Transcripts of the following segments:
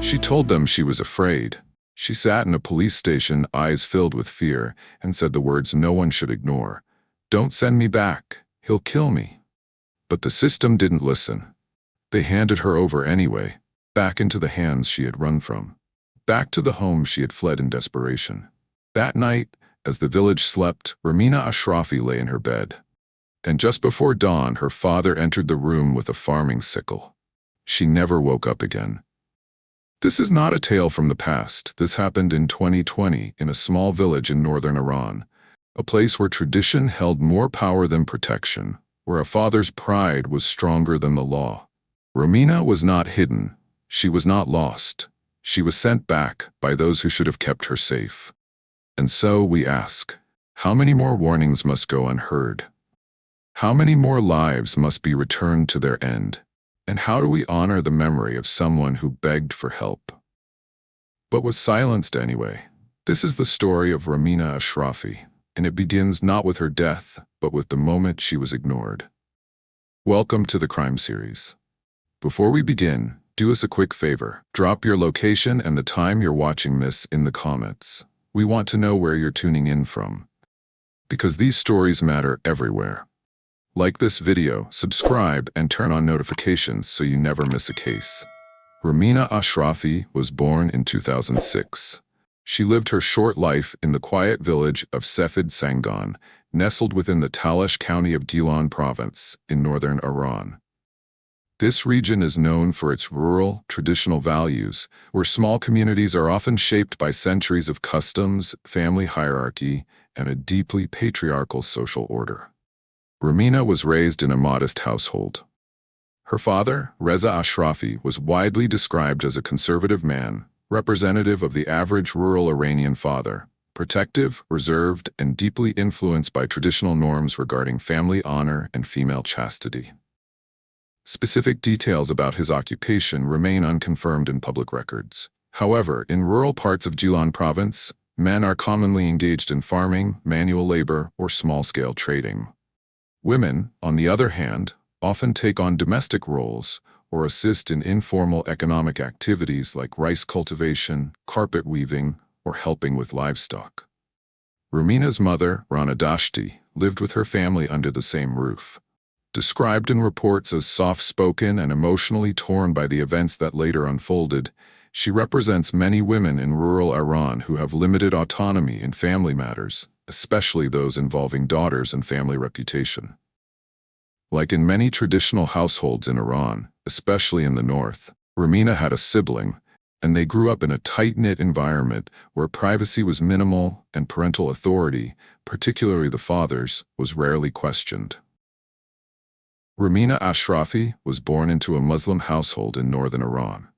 She told them she was afraid. She sat in a police station, eyes filled with fear, and said the words no one should ignore. "Don't send me back. He'll kill me." But the system didn't listen. They handed her over anyway, back into the hands she had run from, back to the home she had fled in desperation. That night, as the village slept, Romina Ashrafi lay in her bed. And just before dawn, her father entered the room with a farming sickle. She never woke up again. This is not a tale from the past. This happened in 2020 in a small village in northern Iran, a place where tradition held more power than protection, where a father's pride was stronger than the law. Romina was not hidden. She was not lost. She was sent back by those who should have kept her safe. And so we ask, how many more warnings must go unheard? How many more lives must be returned to their end? And how do we honor the memory of someone who begged for help, but was silenced anyway? This is the story of Romina Ashrafi, and it begins not with her death, but with the moment she was ignored. Welcome to the Crime Series. Before we begin, do us a quick favor. Drop your location and the time you're watching this in the comments. We want to know where you're tuning in from, because these stories matter everywhere. Like this video, subscribe, and turn on notifications so you never miss a case. Romina Ashrafi was born in 2006. She lived her short life in the quiet village of Sefid Sangan, nestled within the Talash County of Gilan province in northern Iran. This region is known for its rural, traditional values, where small communities are often shaped by centuries of customs, family hierarchy, and a deeply patriarchal social order. Romina was raised in a modest household. Her father, Reza Ashrafi, was widely described as a conservative man, representative of the average rural Iranian father, protective, reserved, and deeply influenced by traditional norms regarding family honor and female chastity. Specific details about his occupation remain unconfirmed in public records. However, in rural parts of Gilan province, men are commonly engaged in farming, manual labor, or small-scale trading. Women, on the other hand, often take on domestic roles or assist in informal economic activities like rice cultivation, carpet weaving, or helping with livestock. Romina's mother, Rana Dashti, lived with her family under the same roof. Described in reports as soft-spoken and emotionally torn by the events that later unfolded, she represents many women in rural Iran who have limited autonomy in family matters, especially those involving daughters and family reputation. Like in many traditional households in Iran, especially in the north, Romina had a sibling, and they grew up in a tight-knit environment where privacy was minimal and parental authority, particularly the father's, was rarely questioned. Romina Ashrafi was born into a Muslim household in northern Iran.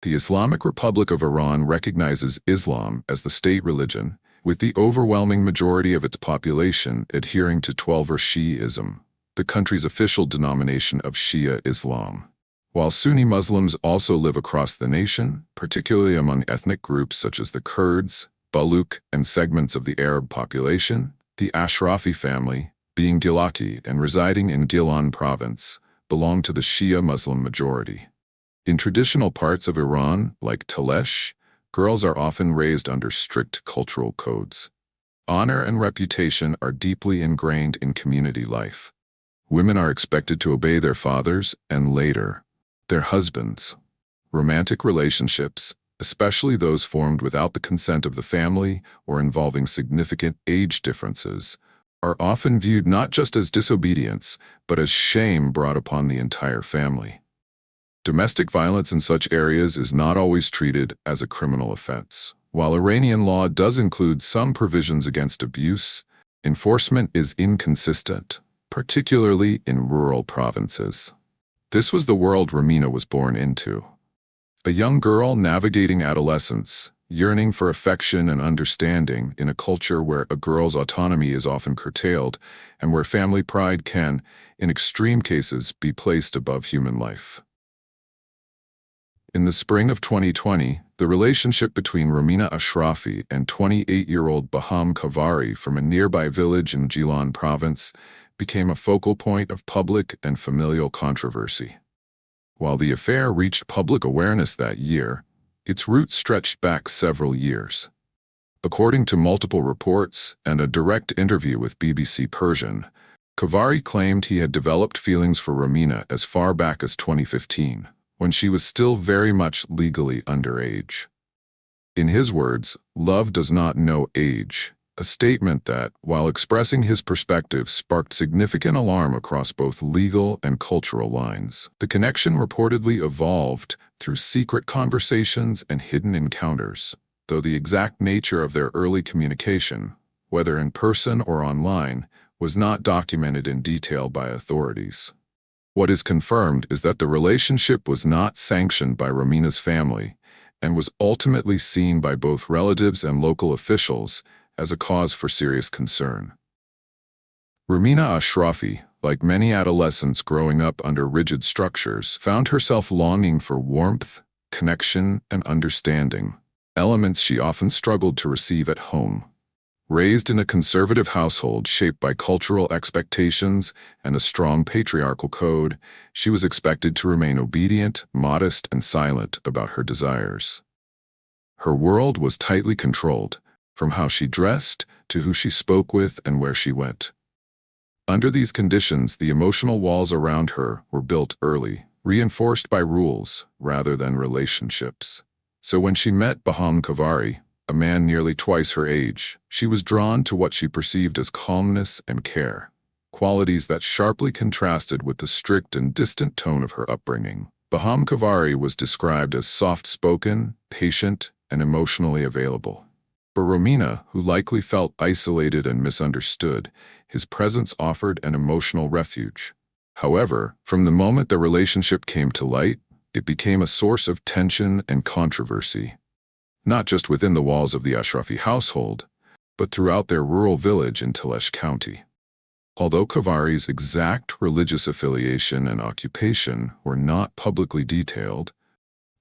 The Islamic Republic of Iran recognizes Islam as the state religion, with the overwhelming majority of its population adhering to Twelver Shi'ism, the country's official denomination of Shia Islam. While Sunni Muslims also live across the nation, particularly among ethnic groups such as the Kurds, Baluch, and segments of the Arab population, the Ashrafi family, being Gilaki and residing in Gilan province, belong to the Shia Muslim majority. In traditional parts of Iran, like Talash, girls are often raised under strict cultural codes. Honor and reputation are deeply ingrained in community life. Women are expected to obey their fathers and, later, their husbands. Romantic relationships, especially those formed without the consent of the family or involving significant age differences, are often viewed not just as disobedience, but as shame brought upon the entire family. Domestic violence in such areas is not always treated as a criminal offense. While Iranian law does include some provisions against abuse, enforcement is inconsistent, particularly in rural provinces. This was the world Romina was born into. A young girl navigating adolescence, yearning for affection and understanding in a culture where a girl's autonomy is often curtailed and where family pride can, in extreme cases, be placed above human life. In the spring of 2020, the relationship between Romina Ashrafi and 28-year-old Baham Kavari from a nearby village in Gilan province became a focal point of public and familial controversy. While the affair reached public awareness that year, Its roots stretched back several years. According to multiple reports and a direct interview with BBC Persian, Kavari claimed he had developed feelings for Romina as far back as 2015, when she was still very much legally underage. In his words, love does not know age, a statement that, while expressing his perspective, sparked significant alarm across both legal and cultural lines. The connection reportedly evolved through secret conversations and hidden encounters, though the exact nature of their early communication, whether in person or online, was not documented in detail by authorities. What is confirmed is that the relationship was not sanctioned by Romina's family and was ultimately seen by both relatives and local officials as a cause for serious concern. Romina Ashrafi, like many adolescents growing up under rigid structures, found herself longing for warmth, connection, and understanding, elements she often struggled to receive at home. Raised in a conservative household shaped by cultural expectations and a strong patriarchal code, she was expected to remain obedient, modest, and silent about her desires. Her world was tightly controlled, from how she dressed to who she spoke with and where she went. Under these conditions, the emotional walls around her were built early, reinforced by rules rather than relationships. So when she met Baham Kavari, a man nearly twice her age, she was drawn to what she perceived as calmness and care, qualities that sharply contrasted with the strict and distant tone of her upbringing. Baham Kavari was described as soft-spoken, patient, and emotionally available. For Romina, who likely felt isolated and misunderstood, his presence offered an emotional refuge. However, from the moment the relationship came to light, it became a source of tension and controversy, not just within the walls of the Ashrafi household, but throughout their rural village in Talesh County. Although Kavari's exact religious affiliation and occupation were not publicly detailed,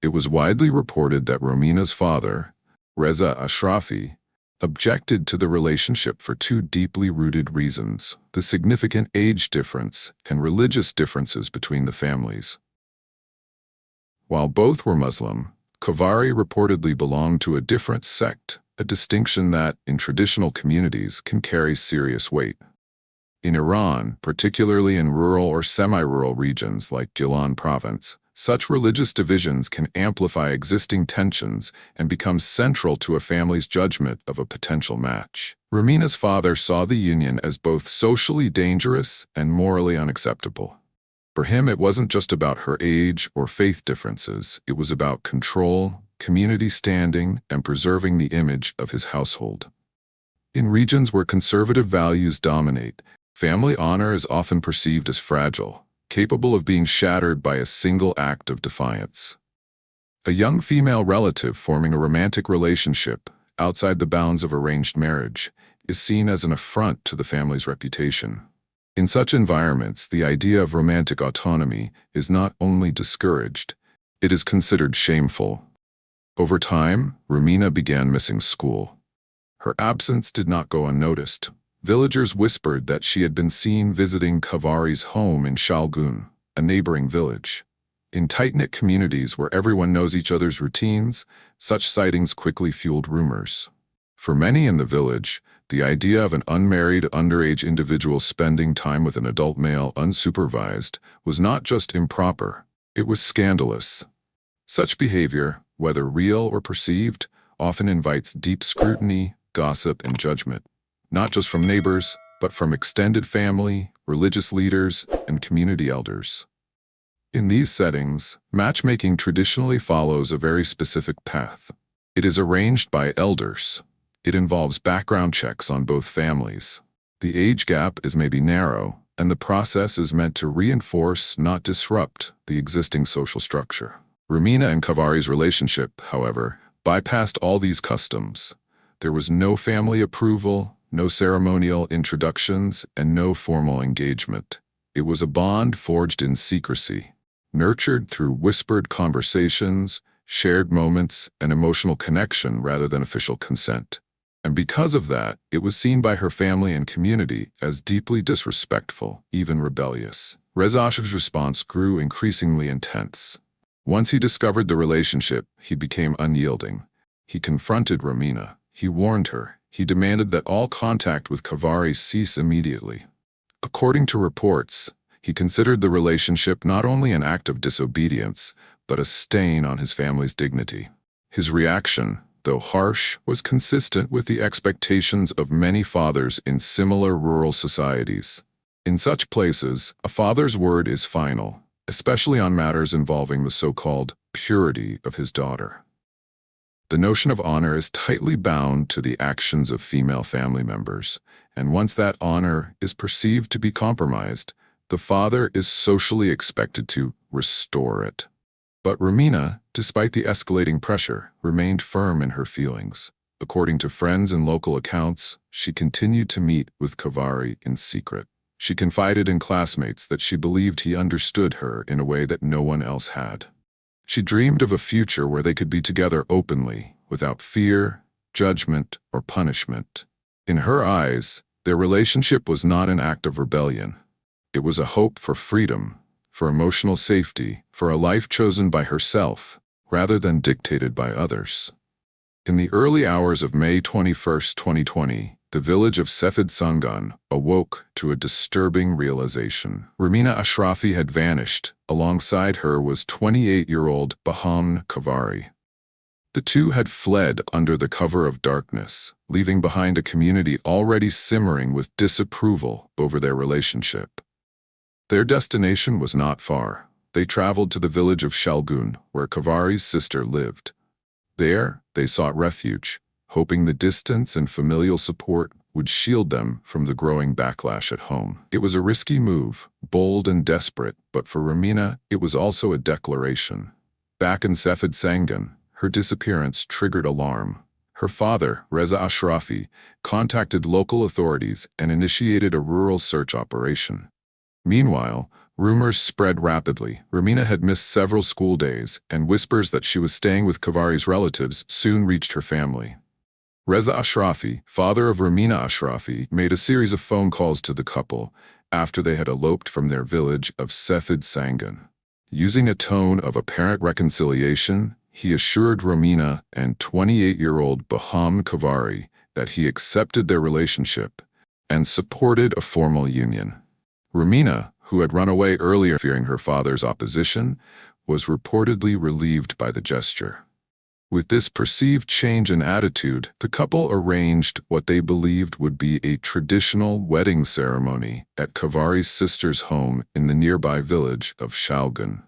it was widely reported that Romina's father, Reza Ashrafi, objected to the relationship for two deeply rooted reasons: the significant age difference and religious differences between the families. While both were Muslim, Kavari reportedly belonged to a different sect, a distinction that, in traditional communities, can carry serious weight. In Iran, particularly in rural or semi-rural regions like Gilan province, such religious divisions can amplify existing tensions and become central to a family's judgment of a potential match. Romina's father saw the union as both socially dangerous and morally unacceptable. For him, it wasn't just about her age or faith differences. It was about control, community standing, and preserving the image of his household. In regions where conservative values dominate, family honor is often perceived as fragile, capable of being shattered by a single act of defiance. A young female relative forming a romantic relationship outside the bounds of arranged marriage is seen as an affront to the family's reputation. In such environments, the idea of romantic autonomy is not only discouraged, it is considered shameful. Over time, Romina began missing school. Her absence did not go unnoticed. Villagers whispered that she had been seen visiting Kavari's home in Shalgun, a neighboring village. In tight-knit communities where everyone knows each other's routines, such sightings quickly fueled rumors. For many in the village, the idea of an unmarried, underage individual spending time with an adult male unsupervised was not just improper, it was scandalous. Such behavior, whether real or perceived, often invites deep scrutiny, gossip, and judgment, not just from neighbors, but from extended family, religious leaders, and community elders. In these settings, matchmaking traditionally follows a very specific path. It is arranged by elders. It involves background checks on both families. The age gap is maybe narrow, and the process is meant to reinforce, not disrupt, the existing social structure. Romina and Kavari's relationship, however, bypassed all these customs. There was no family approval, no ceremonial introductions, and no formal engagement. It was a bond forged in secrecy, nurtured through whispered conversations, shared moments, and emotional connection rather than official consent. And because of that, it was seen by her family and community as deeply disrespectful, even rebellious. Reza Ashrafi's response grew increasingly intense. Once he discovered the relationship, he became unyielding. He confronted Romina. He warned her. He demanded that all contact with Kavari cease immediately. According to reports, he considered the relationship not only an act of disobedience, but a stain on his family's dignity. His reaction, though harsh, was consistent with the expectations of many fathers in similar rural societies. In such places, a father's word is final, especially on matters involving the so-called purity of his daughter. The notion of honor is tightly bound to the actions of female family members, and once that honor is perceived to be compromised, the father is socially expected to restore it. But Romina, despite the escalating pressure, remained firm in her feelings. According to friends and local accounts, she continued to meet with Kavari in secret. She confided in classmates that she believed he understood her in a way that no one else had. She dreamed of a future where they could be together openly, without fear, judgment, or punishment. In her eyes, their relationship was not an act of rebellion. It was a hope for freedom, for emotional safety, for a life chosen by herself, rather than dictated by others. In the early hours of May 21, 2020, the village of Sefid Sangan awoke to a disturbing realization. Romina Ashrafi had vanished. Alongside her was 28-year-old Baham Kavari. The two had fled under the cover of darkness, leaving behind a community already simmering with disapproval over their relationship. Their destination was not far. They traveled to the village of Shalgun, where Kavari's sister lived. There, they sought refuge, hoping the distance and familial support would shield them from the growing backlash at home. It was a risky move, bold and desperate, but for Romina, it was also a declaration. Back in Sefid Sangan, her disappearance triggered alarm. Her father, Reza Ashrafi, contacted local authorities and initiated a rural search operation. Meanwhile, rumors spread rapidly. Romina had missed several school days, and whispers that she was staying with Kavari's relatives soon reached her family. Reza Ashrafi, father of Romina Ashrafi, made a series of phone calls to the couple after they had eloped from their village of Sefid Sangan. Using a tone of apparent reconciliation, he assured Romina and 28-year-old Baham Kavari that he accepted their relationship and supported a formal union. Romina, who had run away earlier fearing her father's opposition, was reportedly relieved by the gesture. With this perceived change in attitude, the couple arranged what they believed would be a traditional wedding ceremony at Kavari's sister's home in the nearby village of Shalgun.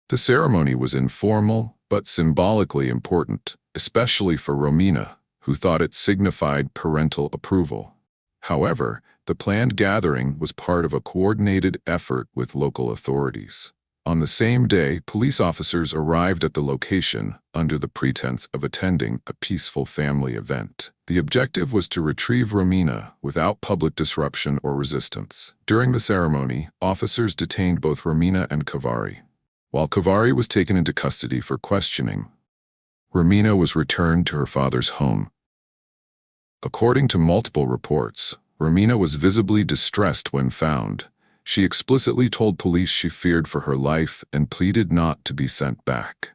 The ceremony was informal but symbolically important, especially for Romina, who thought it signified parental approval. However, the planned gathering was part of a coordinated effort with local authorities. On the same day, police officers arrived at the location under the pretense of attending a peaceful family event. The objective was to retrieve Romina without public disruption or resistance. During the ceremony, officers detained both Romina and Kavari. While Kavari was taken into custody for questioning, Romina was returned to her father's home. According to multiple reports, Romina was visibly distressed when found. She explicitly told police she feared for her life and pleaded not to be sent back.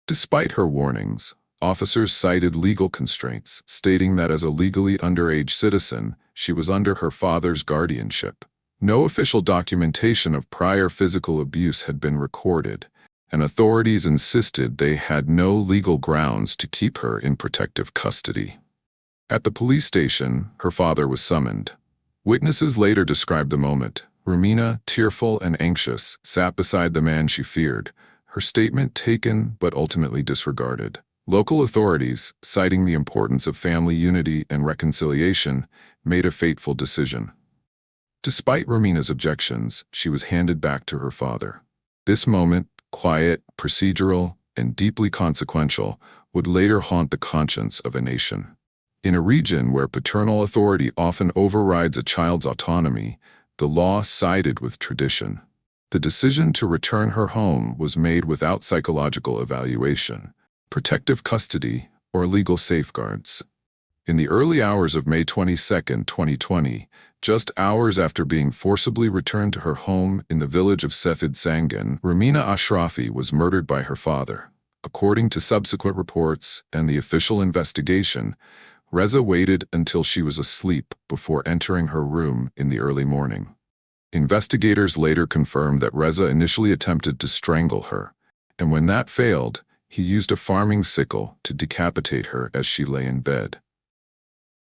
Despite her warnings, officers cited legal constraints, stating that as a legally underage citizen, she was under her father's guardianship. No official documentation of prior physical abuse had been recorded, and authorities insisted they had no legal grounds to keep her in protective custody. At the police station, her father was summoned. Witnesses later described the moment. Romina, tearful and anxious, sat beside the man she feared, her statement taken but ultimately disregarded. Local authorities, citing the importance of family unity and reconciliation, made a fateful decision. Despite Romina's objections, she was handed back to her father. This moment, quiet, procedural, and deeply consequential, would later haunt the conscience of a nation. In a region where paternal authority often overrides a child's autonomy, the law sided with tradition. The decision to return her home was made without psychological evaluation, protective custody, or legal safeguards. In the early hours of May 22, 2020, just hours after being forcibly returned to her home in the village of Sefid Sangan, Romina Ashrafi was murdered by her father. According to subsequent reports and the official investigation, Reza waited until she was asleep before entering her room in the early morning. Investigators later confirmed that Reza initially attempted to strangle her, and when that failed, he used a farming sickle to decapitate her as she lay in bed.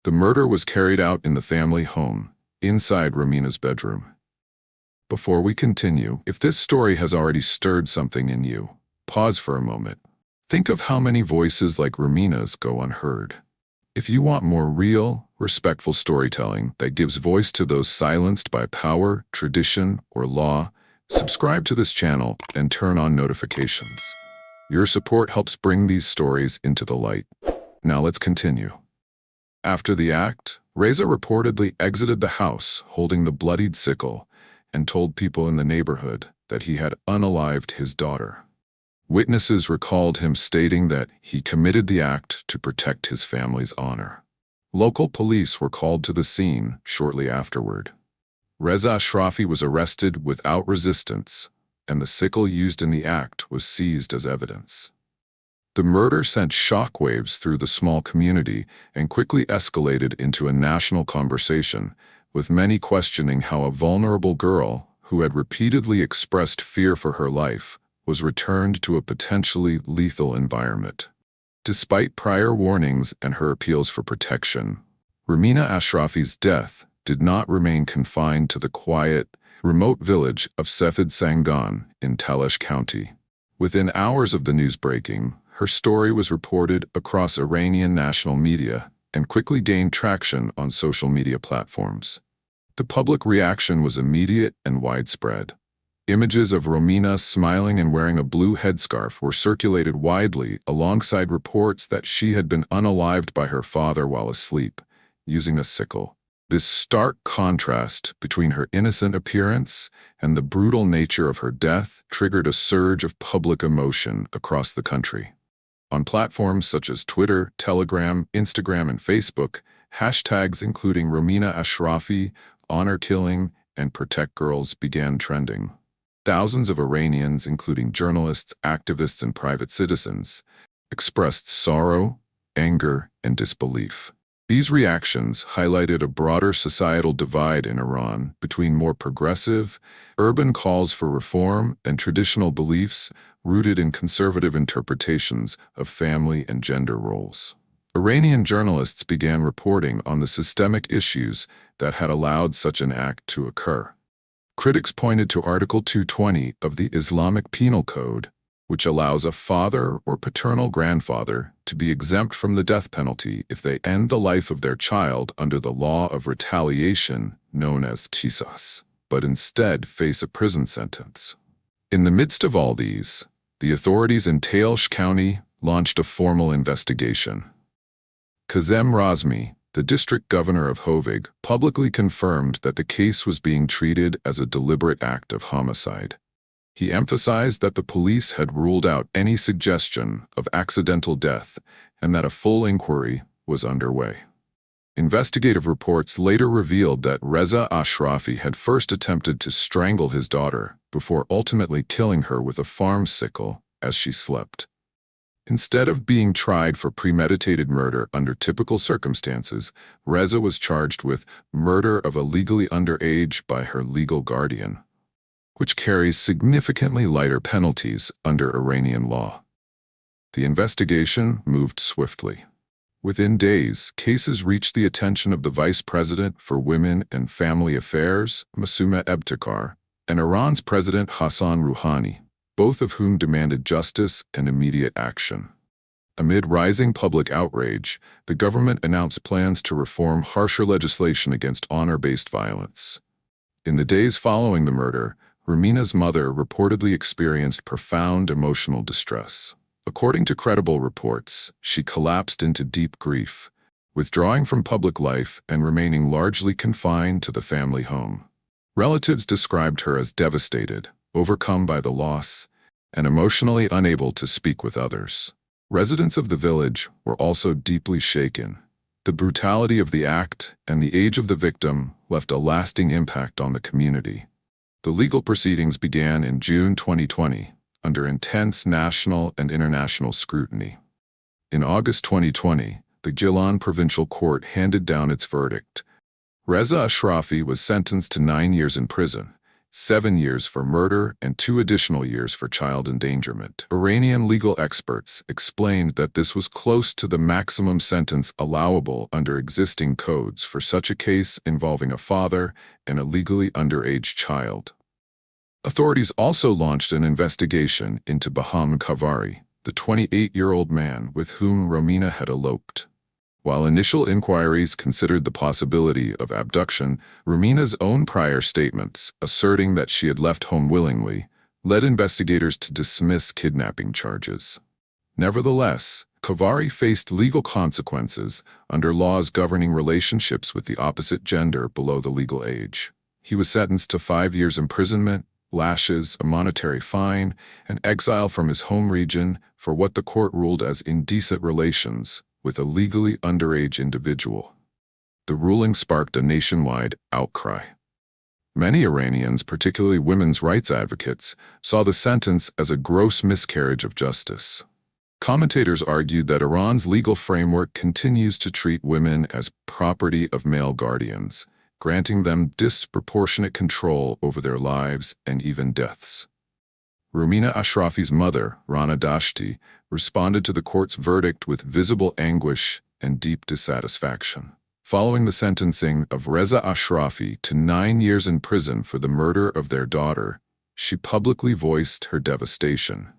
The murder was carried out in the family home, inside Romina's bedroom. Before we continue, if this story has already stirred something in you, pause for a moment. Think of how many voices like Romina's go unheard. If you want more real, respectful storytelling that gives voice to those silenced by power, tradition, or law, subscribe to this channel and turn on notifications. Your support helps bring these stories into the light. Now let's continue. After the act, Reza reportedly exited the house holding the bloodied sickle and told people in the neighborhood that he had unalived his daughter. Witnesses recalled him stating that he committed the act to protect his family's honor. Local police were called to the scene shortly afterward. Reza Ashrafi was arrested without resistance, and the sickle used in the act was seized as evidence. The murder sent shockwaves through the small community and quickly escalated into a national conversation, with many questioning how a vulnerable girl, who had repeatedly expressed fear for her life, was returned to a potentially lethal environment. Despite prior warnings and her appeals for protection, Romina Ashrafi's death did not remain confined to the quiet, remote village of Sefid Sangan in Talesh County. Within hours of the news breaking, her story was reported across Iranian national media and quickly gained traction on social media platforms. The public reaction was immediate and widespread. Images of Romina smiling and wearing a blue headscarf were circulated widely alongside reports that she had been unalived by her father while asleep, using a sickle. This stark contrast between her innocent appearance and the brutal nature of her death triggered a surge of public emotion across the country. On platforms such as Twitter, Telegram, Instagram, and Facebook, hashtags including Romina Ashrafi, Honor Killing, and Protect Girls began trending. Thousands of Iranians, including journalists, activists, and private citizens, expressed sorrow, anger, and disbelief. These reactions highlighted a broader societal divide in Iran between more progressive, urban calls for reform and traditional beliefs rooted in conservative interpretations of family and gender roles. Iranian journalists began reporting on the systemic issues that had allowed such an act to occur. Critics pointed to Article 220 of the Islamic Penal Code, which allows a father or paternal grandfather to be exempt from the death penalty if they end the life of their child under the law of retaliation known as qisas, but instead face a prison sentence. In the midst of all these, the authorities in Talesh County launched a formal investigation. Kazem Razmi, the district governor of Hovig, publicly confirmed that the case was being treated as a deliberate act of homicide. He emphasized that the police had ruled out any suggestion of accidental death and that a full inquiry was underway. Investigative reports later revealed that Reza Ashrafi had first attempted to strangle his daughter before ultimately killing her with a farm sickle as she slept. Instead of being tried for premeditated murder under typical circumstances, Reza was charged with murder of a legally underage by her legal guardian, which carries significantly lighter penalties under Iranian law. The investigation moved swiftly. Within days, cases reached the attention of the Vice President for Women and Family Affairs, Masuma Ebtekar, and Iran's President Hassan Rouhani, both of whom demanded justice and immediate action. Amid rising public outrage, the government announced plans to reform harsher legislation against honor-based violence. In the days following the murder, Romina's mother reportedly experienced profound emotional distress. According to credible reports, she collapsed into deep grief, withdrawing from public life and remaining largely confined to the family home. Relatives described her as devastated, overcome by the loss, and emotionally unable to speak with others. Residents of the village were also deeply shaken, The brutality of the act and the age of the victim left a lasting impact on the community. The legal proceedings began in June 2020, under intense national and international scrutiny. In August 2020, the Gilan Provincial Court handed down its verdict. Reza Ashrafi was sentenced to 9 years in prison, 7 years for murder and 2 additional years for child endangerment. Iranian legal experts explained that this was close to the maximum sentence allowable under existing codes for such a case involving a father and a legally underage child. Authorities also launched an investigation into Baham Kavari, the 28-year-old man with whom Romina had eloped. While initial inquiries considered the possibility of abduction, Romina's own prior statements, asserting that she had left home willingly, led investigators to dismiss kidnapping charges. Nevertheless, Kavari faced legal consequences under laws governing relationships with the opposite gender below the legal age. He was sentenced to 5 years imprisonment, lashes, a monetary fine, and exile from his home region for what the court ruled as indecent relations with a legally underage individual. The ruling sparked a nationwide outcry. Many Iranians, particularly women's rights advocates, saw the sentence as a gross miscarriage of justice. Commentators argued that Iran's legal framework continues to treat women as property of male guardians, granting them disproportionate control over their lives and even deaths. Romina Ashrafi's mother, Rana Dashti, responded to the court's verdict with visible anguish and deep dissatisfaction. Following the sentencing of Reza Ashrafi to 9 years in prison for the murder of their daughter, she publicly voiced her devastation.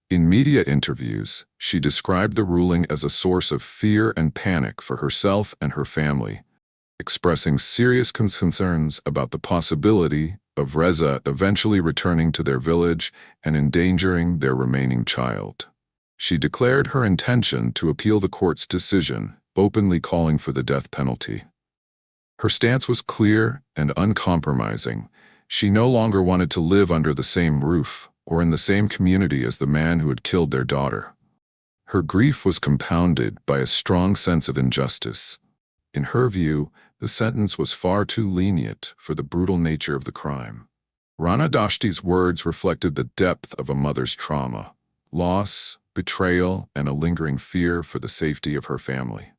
In media interviews, she described the ruling as a source of fear and panic for herself and her family, expressing serious concerns about the possibility of Reza eventually returning to their village and endangering their remaining child. She declared her intention to appeal the court's decision, openly calling for the death penalty. Her stance was clear and uncompromising. She no longer wanted to live under the same roof or in the same community as the man who had killed their daughter. Her grief was compounded by a strong sense of injustice. In her view, the sentence was far too lenient for the brutal nature of the crime. Rana Dashti's words reflected the depth of a mother's trauma, loss, betrayal, and a lingering fear for the safety of her family.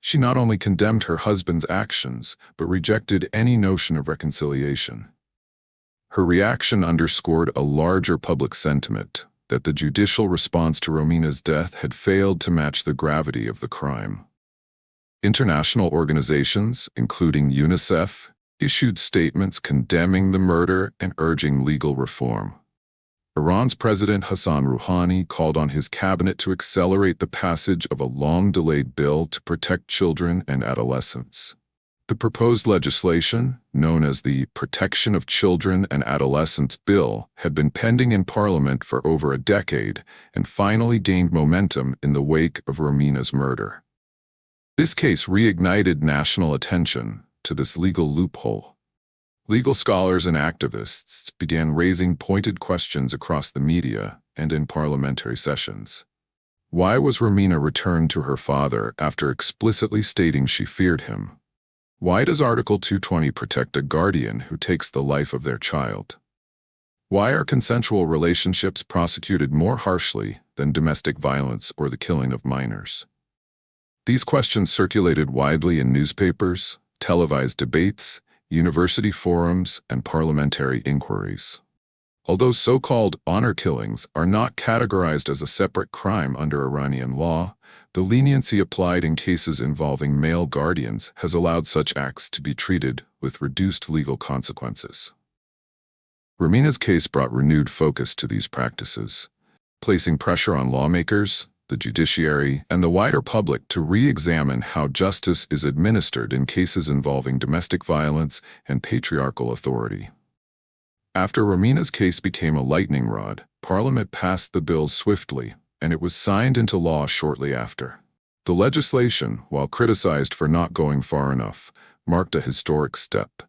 She not only condemned her husband's actions, but rejected any notion of reconciliation. Her reaction underscored a larger public sentiment that the judicial response to Romina's death had failed to match the gravity of the crime. International organizations, including UNICEF, issued statements condemning the murder and urging legal reform. Iran's President Hassan Rouhani called on his cabinet to accelerate the passage of a long-delayed bill to protect children and adolescents. The proposed legislation, known as the Protection of Children and Adolescents Bill, had been pending in Parliament for over a decade and finally gained momentum in the wake of Romina's murder. This case reignited national attention to this legal loophole. Legal scholars and activists began raising pointed questions across the media and in parliamentary sessions. Why was Romina returned to her father after explicitly stating she feared him? Why does Article 220 protect a guardian who takes the life of their child? Why are consensual relationships prosecuted more harshly than domestic violence or the killing of minors? These questions circulated widely in newspapers, televised debates, university forums, and parliamentary inquiries. Although so-called honor killings are not categorized as a separate crime under Iranian law, the leniency applied in cases involving male guardians has allowed such acts to be treated with reduced legal consequences. Romina's case brought renewed focus to these practices, placing pressure on lawmakers, the judiciary, and the wider public to re-examine how justice is administered in cases involving domestic violence and patriarchal authority. After Romina's case became a lightning rod, Parliament passed the bill swiftly, and it was signed into law shortly after. The legislation, while criticized for not going far enough, marked a historic step.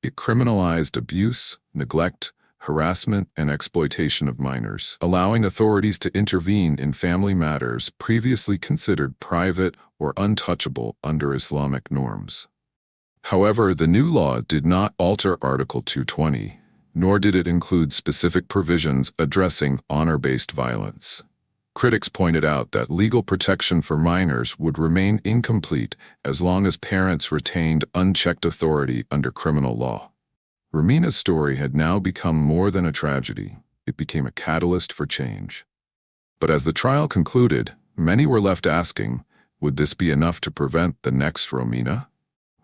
It criminalized abuse, neglect, harassment, and exploitation of minors, allowing authorities to intervene in family matters previously considered private or untouchable under Islamic norms. However, the new law did not alter Article 220, nor did it include specific provisions addressing honor-based violence. Critics pointed out that legal protection for minors would remain incomplete as long as parents retained unchecked authority under criminal law. Rumina's story had now become more than a tragedy. It became a catalyst for change. But as the trial concluded, many were left asking, would this be enough to prevent the next Rumina?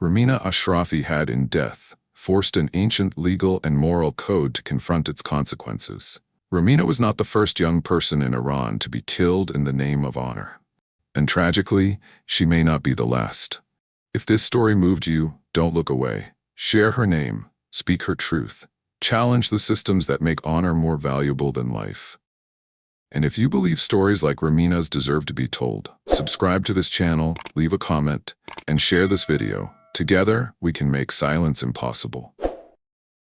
Rumina Ashrafi had, in death, forced an ancient legal and moral code to confront its consequences. Rumina was not the first young person in Iran to be killed in the name of honor. And tragically, she may not be the last. If this story moved you, don't look away. Share her name, speak her truth, challenge the systems that make honor more valuable than life. And if you believe stories like Rumina's deserve to be told, subscribe to this channel, leave a comment, and share this video. Together, we can make silence impossible.